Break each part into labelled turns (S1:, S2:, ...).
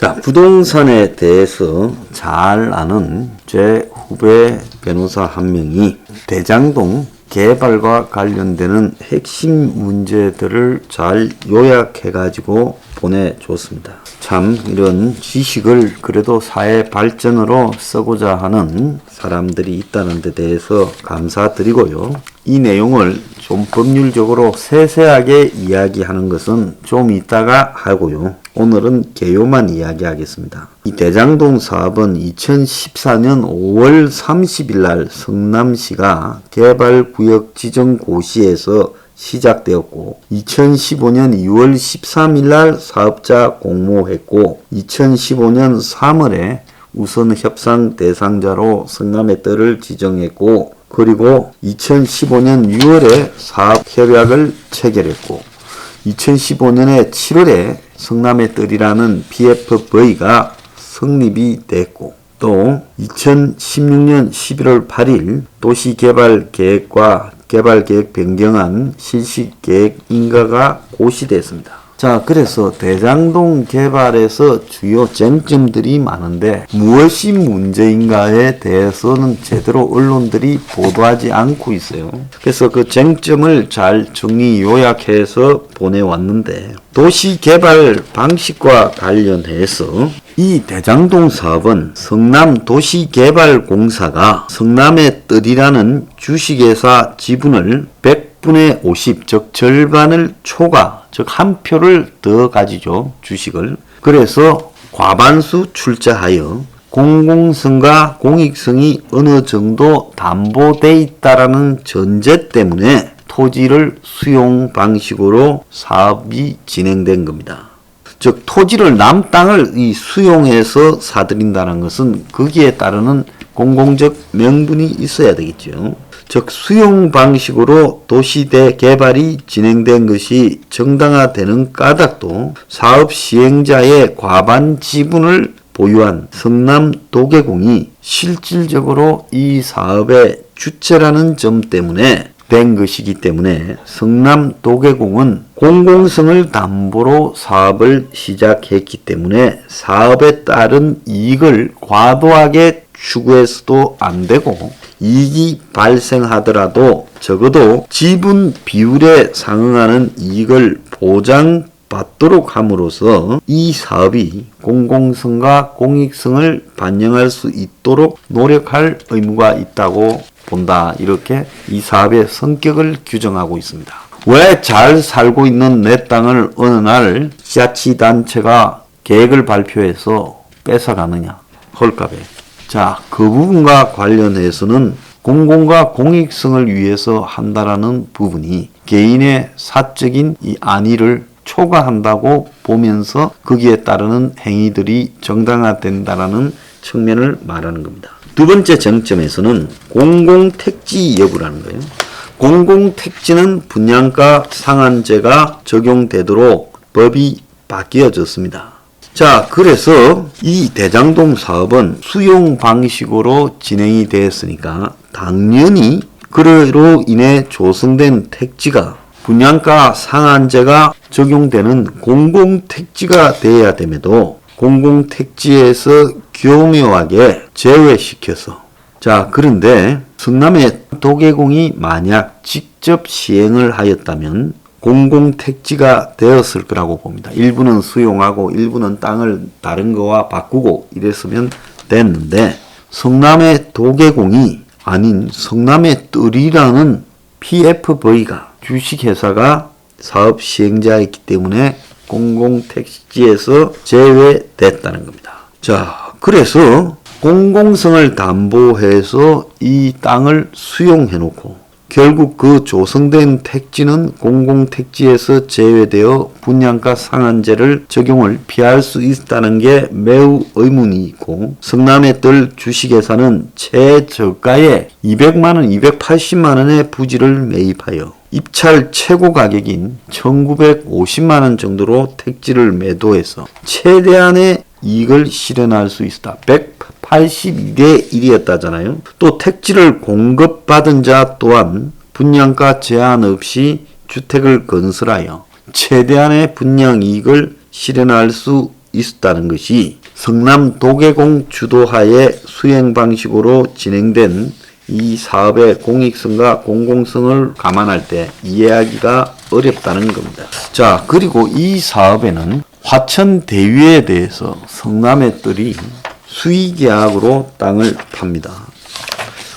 S1: 자, 부동산에 대해서 잘 아는 제 후배 변호사 한 명이 대장동 개발과 관련되는 핵심 문제들을 잘 요약해가지고 보내줬습니다. 참 이런 지식을 그래도 사회 발전으로 쓰고자 하는 사람들이 있다는 데 대해서 감사드리고요. 이 내용을 좀 법률적으로 세세하게 이야기하는 것은 좀 이따가 하고요. 오늘은 개요만 이야기하겠습니다. 이 대장동 사업은 2014년 5월 30일 날 성남시가 개발구역 지정 고시에서 시작되었고 2015년 2월 13일 날 사업자 공모했고 2015년 3월에 우선 협상 대상자로 성남의 뜰을 지정했고 그리고 2015년 6월에 사업 협약을 체결했고 2015년에 7월에 성남의 뜰이라는 PFV가 성립이 됐고 또 2016년 11월 8일 도시개발계획과 개발계획 변경안 실시계획 인가가 고시됐습니다. 자, 그래서 대장동 개발에서 주요 쟁점들이 많은데 무엇이 문제인가에 대해서는 제대로 언론들이 보도하지 않고 있어요. 그래서 그 쟁점을 잘 정리 요약해서 보내왔는데 도시개발 방식과 관련해서 이 대장동 사업은 성남도시개발공사가 성남의 뜰이라는 주식회사 지분을 100분의 50, 즉 절반을 초과, 즉 한 표를 더 가지죠. 주식을. 그래서 과반수 출자하여 공공성과 공익성이 어느 정도 담보돼 있다라는 전제 때문에 토지를 수용 방식으로 사업이 진행된 겁니다. 즉 토지를 남 땅을 수용해서 사들인다는 것은 거기에 따르는 공공적 명분이 있어야 되겠죠. 즉 수용 방식으로 도시대 개발이 진행된 것이 정당화되는 까닭도 사업 시행자의 과반 지분을 보유한 성남도계공이 실질적으로 이 사업의 주체라는 점 때문에 된 것이기 때문에 성남도계공은 공공성을 담보로 사업을 시작했기 때문에 사업에 따른 이익을 과도하게 추구해서도 안 되고 이익이 발생하더라도 적어도 지분 비율에 상응하는 이익을 보장받도록 함으로써 이 사업이 공공성과 공익성을 반영할 수 있도록 노력할 의무가 있다고 본다. 이렇게 이 사업의 성격을 규정하고 있습니다. 왜 잘 살고 있는 내 땅을 어느 날 지자치단체가 계획을 발표해서 뺏어가느냐? 헐값에. 자, 그 부분과 관련해서는 공공과 공익성을 위해서 한다라는 부분이 개인의 사적인 이 안위를 초과한다고 보면서 거기에 따르는 행위들이 정당화된다라는 측면을 말하는 겁니다. 두 번째 쟁점에서는 공공택지 여부라는 거예요. 공공택지는 분양가 상한제가 적용되도록 법이 바뀌어졌습니다. 자, 그래서 이 대장동 사업은 수용 방식으로 진행이 되었으니까 당연히 그로 인해 조성된 택지가 분양가 상한제가 적용되는 공공택지가 되어야 됨에도 공공택지에서 교묘하게 제외시켜서 자, 그런데 성남의 도계공이 만약 직접 시행을 하였다면 공공택지가 되었을 거라고 봅니다. 일부는 수용하고 일부는 땅을 다른 거와 바꾸고 이랬으면 됐는데 성남의 도계공이 아닌 성남의 뜰이라는 PFV가 주식회사가 사업 시행자이기 때문에 공공택지에서 제외됐다는 겁니다. 자, 그래서 공공성을 담보해서 이 땅을 수용해 놓고 결국 그 조성된 택지는 공공택지에서 제외되어 분양가 상한제를 적용을 피할 수 있다는 게 매우 의문이 있고 성남의 뜰 주식회사는 최저가에 200만원, 280만원의 부지를 매입하여 입찰 최고 가격인 1950만원 정도로 택지를 매도해서 최대한의 이익을 실현할 수 있다. 182대 1이었다잖아요. 또 택지를 공급받은 자 또한 분양가 제한 없이 주택을 건설하여 최대한의 분양 이익을 실현할 수 있었다는 것이 성남 도계공 주도하에 수행 방식으로 진행된 이 사업의 공익성과 공공성을 감안할 때 이해하기가 어렵다는 겁니다. 자, 그리고 이 사업에는 화천 대유에 대해서 성남의 뜰이 수의계약으로 땅을 팝니다.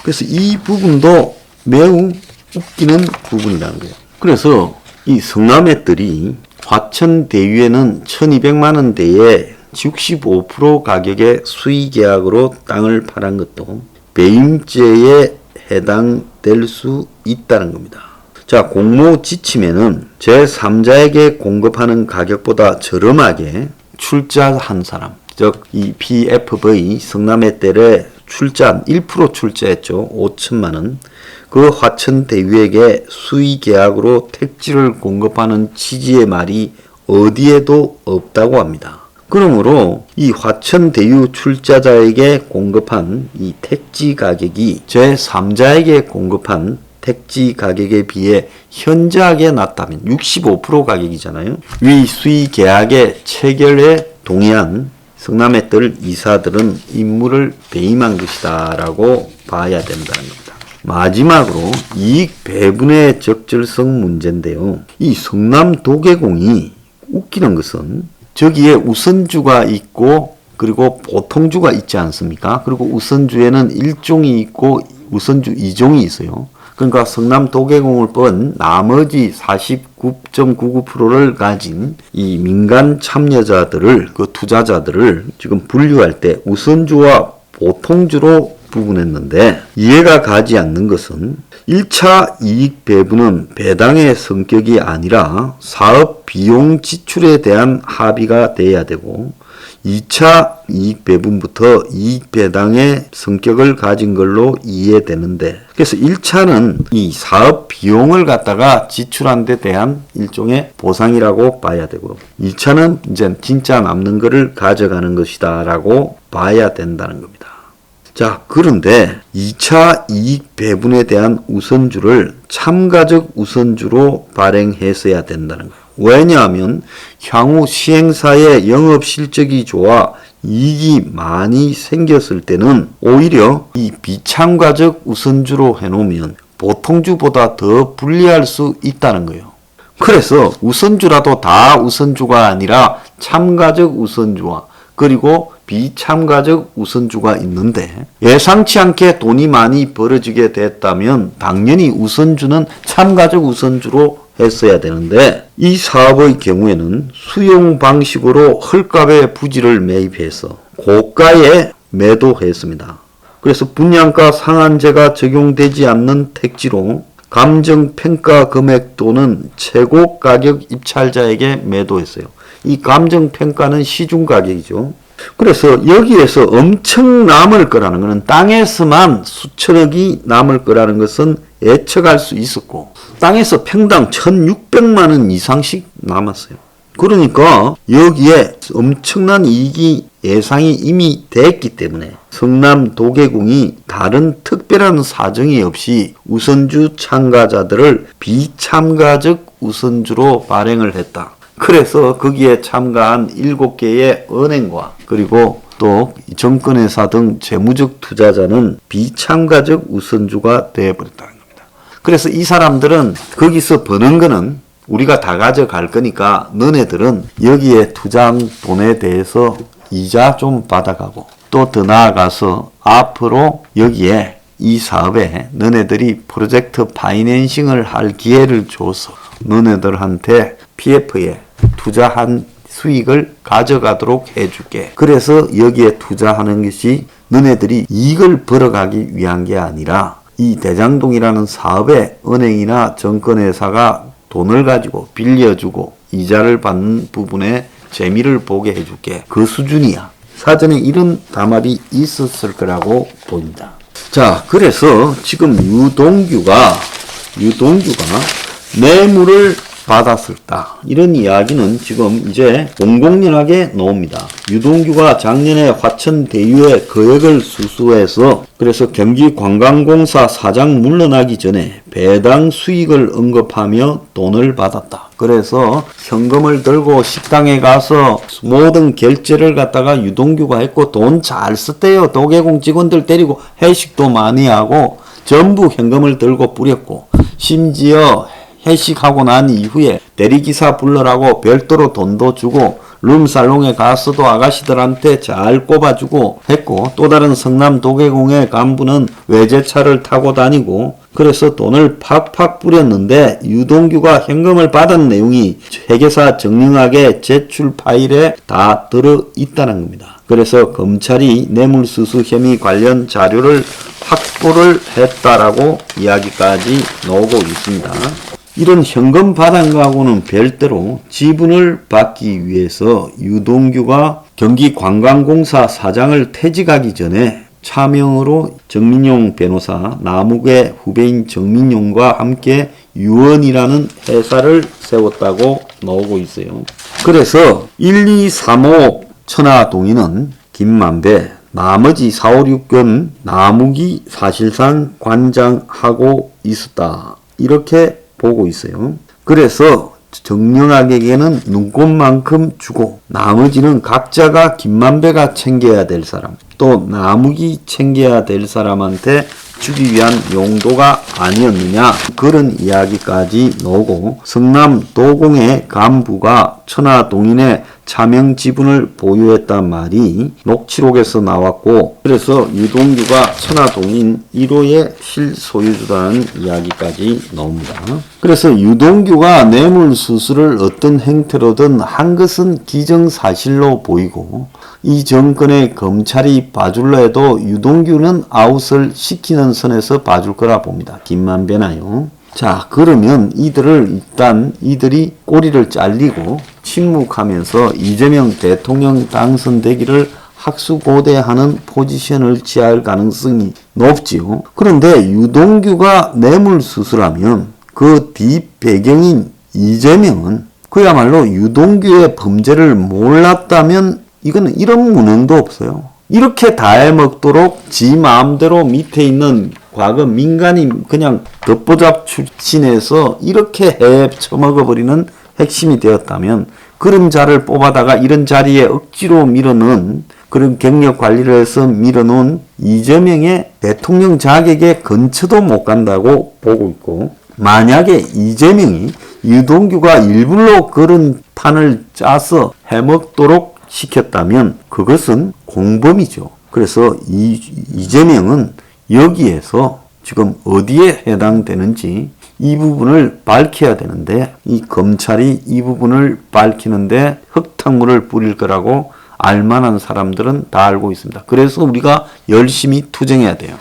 S1: 그래서 이 부분도 매우 웃기는 부분이라는 거예요. 그래서 이 성남의 뜰이 화천 대유에는 1200만 원대에 65% 가격의 수의계약으로 땅을 팔은 것도 배임죄에 해당될 수 있다는 겁니다. 자, 공모 지침에는 제3자에게 공급하는 가격보다 저렴하게 출자한 사람, 즉 이 PFV 성남의 뜰에 출자 1% 출자했죠. 5천만 원. 그 화천 대유에게 수의 계약으로 택지를 공급하는 취지의 말이 어디에도 없다고 합니다. 그러므로 이 화천 대유 출자자에게 공급한 이 택지 가격이 제3자에게 공급한 택지 가격에 비해 현저하게 낮다면 65% 가격이잖아요. 위 수의 계약의 체결에 동의한 성남의 뜰 이사들은 임무를 배임한 것이다 라고 봐야 된다는 겁니다. 마지막으로 이익 배분의 적절성 문제인데요. 이 성남 도계공이 웃기는 것은 저기에 우선주가 있고 그리고 보통주가 있지 않습니까? 그리고 우선주에는 1종이 있고 우선주 2종이 있어요. 그러니까 성남 도계공을 뺀 나머지 49.99%를 가진 이 민간 참여자들을, 그 투자자들을 지금 분류할 때 우선주와 보통주로 부분했는데 이해가 가지 않는 것은 1차 이익 배분은 배당의 성격이 아니라 사업 비용 지출에 대한 합의가 돼야 되고 2차 이익 배분부터 이익 배당의 성격을 가진 걸로 이해되는데, 그래서 1차는 이 사업 비용을 갖다가 지출한 데 대한 일종의 보상이라고 봐야 되고 2차는 이제 진짜 남는 거를 가져가는 것이다 라고 봐야 된다는 겁니다. 자, 그런데 2차 이익 배분에 대한 우선주를 참가적 우선주로 발행했어야 된다는 거예요. 왜냐하면 향후 시행사의 영업 실적이 좋아 이익이 많이 생겼을 때는 오히려 이 비참가적 우선주로 해놓으면 보통주보다 더 불리할 수 있다는 거예요. 그래서 우선주라도 다 우선주가 아니라 참가적 우선주와 그리고 비참가적 우선주가 있는데 예상치 않게 돈이 많이 벌어지게 됐다면 당연히 우선주는 참가적 우선주로 했어야 되는데 이 사업의 경우에는 수용 방식으로 헐값의 부지를 매입해서 고가에 매도했습니다. 그래서 분양가 상한제가 적용되지 않는 택지로 감정평가 금액 또는 최고 가격 입찰자에게 매도했어요. 이 감정평가는 시중 가격이죠. 그래서 여기에서 엄청 남을 거라는 것은 땅에서만 수천억이 남을 거라는 것은 예측할 수 있었고 땅에서 평당 1,600만 원 이상씩 남았어요. 그러니까 여기에 엄청난 이익이 예상이 이미 됐기 때문에 성남 도계공이 다른 특별한 사정이 없이 우선주 참가자들을 비참가적 우선주로 발행을 했다. 그래서 거기에 참가한 7개의 은행과 그리고 또 정권회사 등 재무적 투자자는 비참가적 우선주가 되어버렸다는 겁니다. 그래서 이 사람들은 거기서 버는 거는 우리가 다 가져갈 거니까 너네들은 여기에 투자한 돈에 대해서 이자 좀 받아가고 또 더 나아가서 앞으로 여기에 이 사업에 너네들이 프로젝트 파이낸싱을 할 기회를 줘서 너네들한테 PF에 투자한 수익을 가져가도록 해줄게. 그래서 여기에 투자하는 것이 너네들이 이익을 벌어가기 위한 게 아니라 이 대장동이라는 사업에 은행이나 정권회사가 돈을 가지고 빌려주고 이자를 받는 부분에 재미를 보게 해줄게. 그 수준이야. 사전에 이런 담합이 있었을 거라고 보입니다. 자, 그래서 지금 유동규가 뇌물을 받았을다. 이런 이야기는 지금 이제 공공연하게 나옵니다. 유동규가 작년에 화천 대유에 거액을 수수해서 그래서 경기관광공사 사장 물러나기 전에 배당 수익을 언급하며 돈을 받았다. 그래서 현금을 들고 식당에 가서 모든 결제를 갖다가 유동규가 했고 돈 잘 썼대요. 도계공 직원들 때리고 회식도 많이 하고 전부 현금을 들고 뿌렸고, 심지어 회식하고 난 이후에 대리기사 불러라고 별도로 돈도 주고 룸살롱에 가서도 아가씨들한테 잘 꼽아주고 했고, 또 다른 성남 도계공의 간부는 외제차를 타고 다니고, 그래서 돈을 팍팍 뿌렸는데 유동규가 현금을 받은 내용이 회계사 정영학의 제출 파일에 다 들어 있다는 겁니다. 그래서 검찰이 뇌물수수 혐의 관련 자료를 확보를 했다라고 이야기까지 나오고 있습니다. 이런 현금 바닥하고는 별도로 지분을 받기 위해서 유동규가 경기관광공사 사장을 퇴직하기 전에 차명으로 정민용 변호사, 남욱의 후배인 정민용과 함께 유언이라는 회사를 세웠다고 나오고 있어요. 그래서 1, 2, 3호 천하동인은 김만배, 나머지 4, 5, 6건 남욱이 사실상 관장하고 있었다. 이렇게 보고 있어요. 그래서 정영학에게는 눈꽃만큼 주고 나머지는 각자가 김만배가 챙겨야 될 사람, 또 남욱이 챙겨야 될 사람한테 주기 위한 용도가 아니었느냐, 그런 이야기까지 나오고, 성남 도공의 간부가 천하동인의 차명 지분을 보유했단 말이 녹취록에서 나왔고, 그래서 유동규가 천하동인 1호의 실소유주라는 이야기까지 나옵니다. 그래서 유동규가 뇌물수수를 어떤 행태로든 한 것은 기정사실로 보이고, 이 정권의 검찰이 봐줄라 해도 유동규는 아웃을 시키는 선에서 봐줄 거라 봅니다. 김만배나요. 자, 그러면 이들이 꼬리를 잘리고 침묵하면서 이재명 대통령 당선되기를 학수고대하는 포지션을 취할 가능성이 높지요. 그런데 유동규가 뇌물수수라면 그 뒷배경인 이재명은 그야말로 유동규의 범죄를 몰랐다면 이거는 이런 무능도 없어요. 이렇게 다 해먹도록 지 마음대로 밑에 있는 과거 민간인 그냥 덧보잡 출신에서 이렇게 헤쳐먹어버리는 핵심이 되었다면, 그런 자를 뽑아다가 이런 자리에 억지로 밀어넣은, 그런 경력 관리를 해서 밀어놓은 이재명의 대통령 자격에 근처도 못 간다고 보고 있고, 만약에 이재명이 유동규가 일부러 그런 판을 짜서 해먹도록 시켰다면 그것은 공범이죠. 그래서 이재명은 여기에서 지금 어디에 해당되는지 이 부분을 밝혀야 되는데, 이 검찰이 이 부분을 밝히는데 흙탕물을 뿌릴 거라고 알만한 사람들은 다 알고 있습니다. 그래서 우리가 열심히 투쟁해야 돼요.